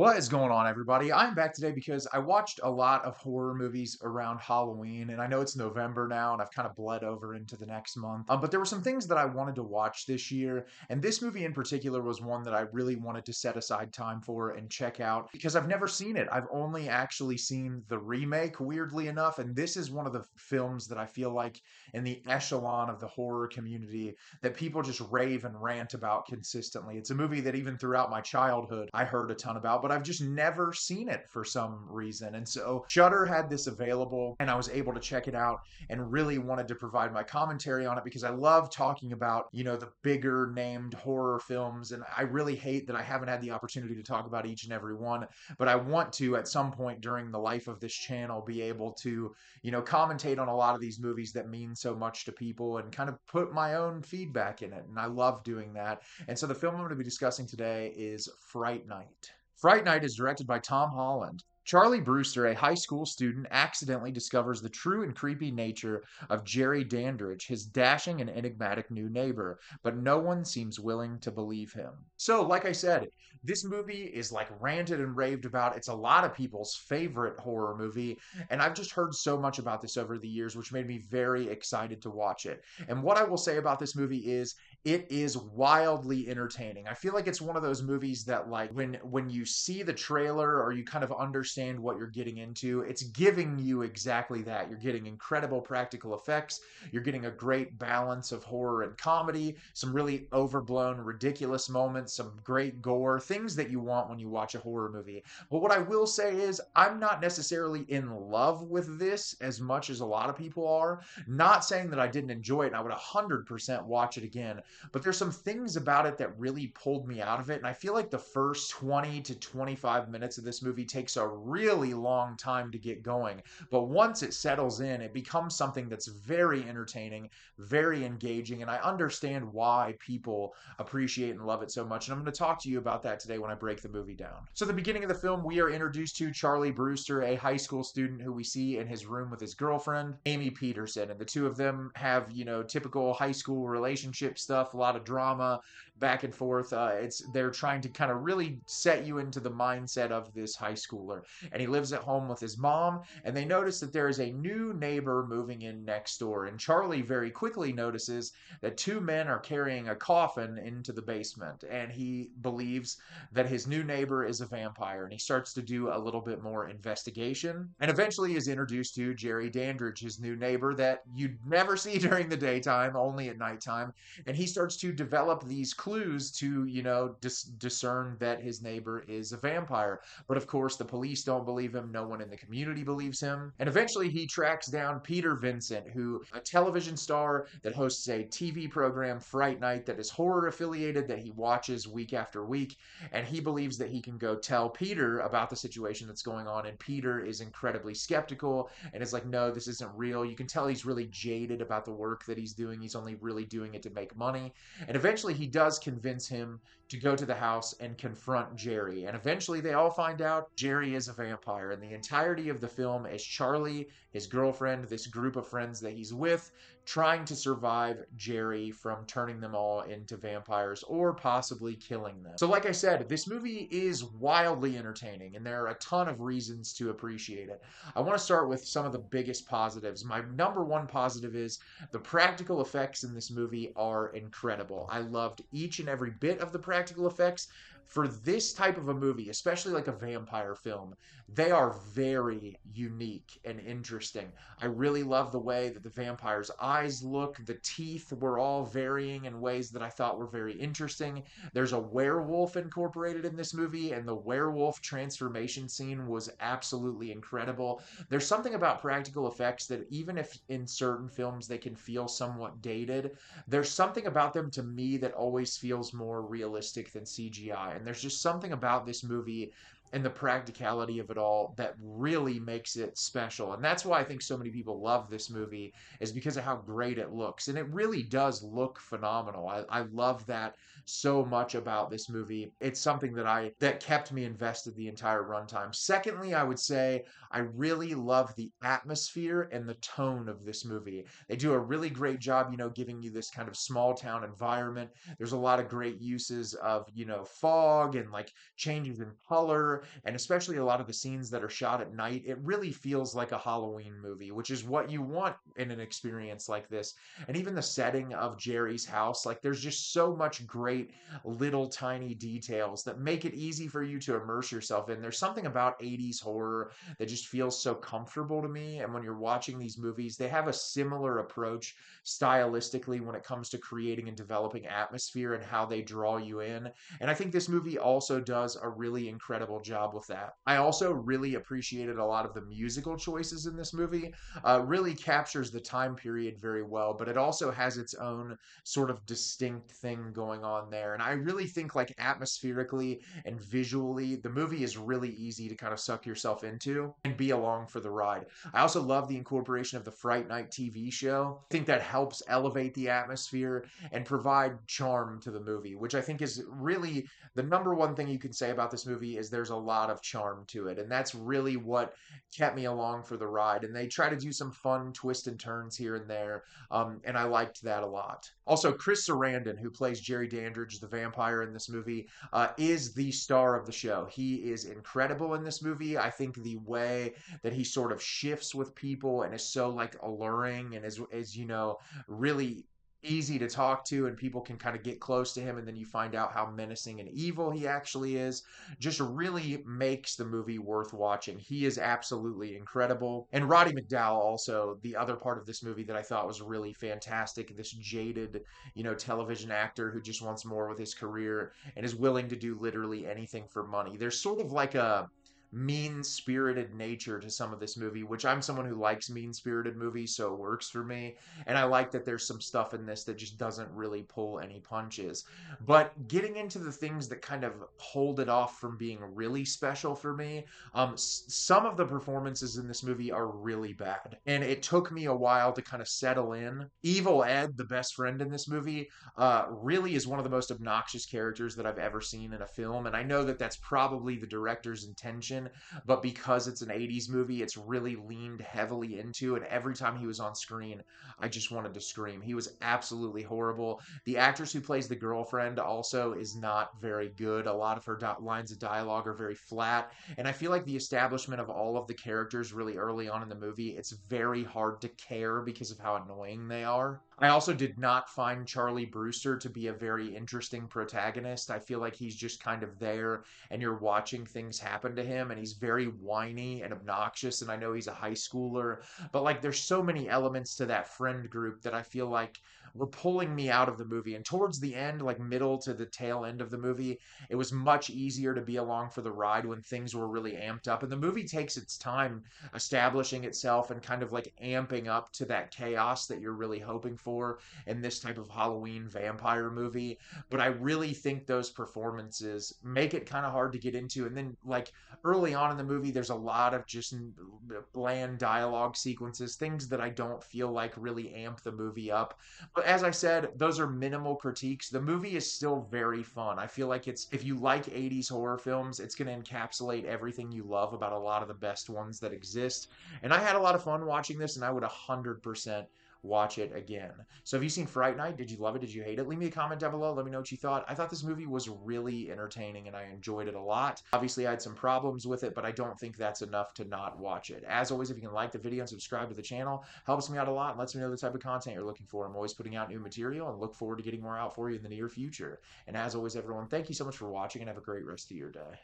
What is going on, everybody? I'm back today because I watched a lot of horror movies around Halloween, and I know it's November now, and I've kind of bled over into the next month. But there were some things that I wanted to watch this year, and this movie in particular was one that I really wanted to set aside time for and check out because I've never seen it. I've only actually seen the remake, weirdly enough, and this is one of the films that I feel like in the echelon of the horror community that people just rave and rant about consistently. It's a movie that even throughout my childhood I heard a ton about, but I've just never seen it for some reason. And so Shudder had this available and I was able to check it out and really wanted to provide my commentary on it because I love talking about, the bigger named horror films, and I really hate that I haven't had the opportunity to talk about each and every one, but I want to at some point during the life of this channel be able to, commentate on a lot of these movies that mean so much to people and kind of put my own feedback in it. And I love doing that. And so the film I'm going to be discussing today is Fright Night. Fright Night is directed by Tom Holland. Charley Brewster, a high school student, accidentally discovers the true and creepy nature of Jerry Dandrige, his dashing and enigmatic new neighbor, but no one seems willing to believe him. So, like I said, this movie is like ranted and raved about. It's a lot of people's favorite horror movie, and I've just heard so much about this over the years, which made me very excited to watch it. And what I will say about this movie is it is wildly entertaining. I feel like it's one of those movies that like when you see the trailer or you kind of understand what you're getting into, it's giving you exactly that. You're getting incredible practical effects, you're getting a great balance of horror and comedy, some really overblown ridiculous moments, some great gore, things that you want when you watch a horror movie. But what I will say is I'm not necessarily in love with this as much as a lot of people are. Not saying that I didn't enjoy it and I would 100% watch it again, but there's some things about it that really pulled me out of it. And I feel like the first 20 to 25 minutes of this movie takes a really long time to get going. But once it settles in, it becomes something that's very entertaining, very engaging. And I understand why people appreciate and love it so much. And I'm going to talk to you about that today when I break the movie down. So, at the beginning of the film, we are introduced to Charley Brewster, a high school student who we see in his room with his girlfriend, Amy Peterson. And the two of them have, typical high school relationship stuff, a lot of drama back and forth. They're trying to kind of really set you into the mindset of this high schooler. And he lives at home with his mom, and they notice that there is a new neighbor moving in next door. And Charley very quickly notices that two men are carrying a coffin into the basement, and he believes that his new neighbor is a vampire. And he starts to do a little bit more investigation, and eventually is introduced to Jerry Dandrige, his new neighbor that you'd never see during the daytime, only at nighttime. And he starts to develop these clues to, discern that his neighbor is a vampire. But of course, the police don't believe him. No one in the community believes him. And eventually, he tracks down Peter Vincent, who a television star that hosts a TV program, Fright Night, that is horror affiliated that he watches week after week. And he believes that he can go tell Peter about the situation that's going on. And Peter is incredibly skeptical and is like, no, this isn't real. You can tell he's really jaded about the work that he's doing. He's only really doing it to make money. And eventually he does convince him to go to the house and confront Jerry. And eventually they all find out Jerry is a vampire. And the entirety of the film is Charley, his girlfriend, this group of friends that he's with, trying to survive Jerry from turning them all into vampires or possibly killing them. So, like I said, this movie is wildly entertaining, and there are a ton of reasons to appreciate it. I want to start with some of the biggest positives. My number one positive is the practical effects in this movie are incredible. I loved each and every bit of the practical effects. For this type of a movie, especially like a vampire film, they are very unique and interesting. I really love the way that the vampire's eyes look. The teeth were all varying in ways that I thought were very interesting. There's a werewolf incorporated in this movie, and the werewolf transformation scene was absolutely incredible. There's something about practical effects that even if in certain films they can feel somewhat dated, there's something about them to me that always feels more realistic than CGI. And there's just something about this movie and the practicality of it all that really makes it special. And that's why I think so many people love this movie, is because of how great it looks. And it really does look phenomenal. I love that so much about this movie. It's something that kept me invested the entire runtime. Secondly, I would say I really love the atmosphere and the tone of this movie. They do a really great job, giving you this kind of small town environment. There's a lot of great uses of, fog and like changes in color horror, and especially a lot of the scenes that are shot at night, it really feels like a Halloween movie, which is what you want in an experience like this. And even the setting of Jerry's house, like there's just so much great little tiny details that make it easy for you to immerse yourself in. There's something about 80s horror that just feels so comfortable to me. And when you're watching these movies, they have a similar approach stylistically when it comes to creating and developing atmosphere and how they draw you in. And I think this movie also does a really incredible job with that. I also really appreciated a lot of the musical choices in this movie. Really captures the time period very well, but it also has its own sort of distinct thing going on there. And I really think, like, atmospherically and visually, the movie is really easy to kind of suck yourself into and be along for the ride. I also love the incorporation of the Fright Night TV show. I think that helps elevate the atmosphere and provide charm to the movie, which I think is really the number one thing you can say about this movie is there's a lot of charm to it. And that's really what kept me along for the ride. And they try to do some fun twists and turns here and there. And I liked that a lot. Also, Chris Sarandon, who plays Jerry Dandrige, the vampire in this movie, is the star of the show. He is incredible in this movie. I think the way that he sort of shifts with people and is so like alluring and is really easy to talk to, and people can kind of get close to him, and then you find out how menacing and evil he actually is, just really makes the movie worth watching. He is absolutely incredible. And Roddy McDowall, also the other part of this movie that I thought was really fantastic, this jaded, television actor who just wants more with his career and is willing to do literally anything for money. There's sort of like a mean-spirited nature to some of this movie, which I'm someone who likes mean-spirited movies, so it works for me. And I like that there's some stuff in this that just doesn't really pull any punches. But getting into the things that kind of hold it off from being really special for me, some of the performances in this movie are really bad. And it took me a while to kind of settle in. Evil Ed, the best friend in this movie, really is one of the most obnoxious characters that I've ever seen in a film. And I know that that's probably the director's intention, but because it's an 80s movie, it's really leaned heavily into, and every time he was on screen, I just wanted to scream. He was absolutely horrible. The actress who plays the girlfriend also is not very good. A lot of her lines of dialogue are very flat, and I feel like the establishment of all of the characters really early on in the movie, it's very hard to care because of how annoying they are. I also did not find Charley Brewster to be a very interesting protagonist. I feel like he's just kind of there and you're watching things happen to him, and he's very whiny and obnoxious, and I know he's a high schooler, but like there's so many elements to that friend group that I feel like were pulling me out of the movie. And towards the end, like middle to the tail end of the movie, it was much easier to be along for the ride when things were really amped up. And the movie takes its time establishing itself and kind of like amping up to that chaos that you're really hoping for in this type of Halloween vampire movie. But I really think those performances make it kind of hard to get into. And then like early on in the movie, there's a lot of just bland dialogue sequences, things that I don't feel like really amp the movie up. But as I said, those are minimal critiques. The movie is still very fun. I feel like if you like 80s horror films, it's going to encapsulate everything you love about a lot of the best ones that exist. And I had a lot of fun watching this, and I would 100% watch it again. So have you seen Fright Night? Did you love it? Did you hate it? Leave me a comment down below. Let me know what you thought. I thought this movie was really entertaining and I enjoyed it a lot. Obviously, I had some problems with it, but I don't think that's enough to not watch it. As always, if you can like the video and subscribe to the channel, helps me out a lot and lets me know the type of content you're looking for. I'm always putting out new material and look forward to getting more out for you in the near future. And as always, everyone, thank you so much for watching and have a great rest of your day.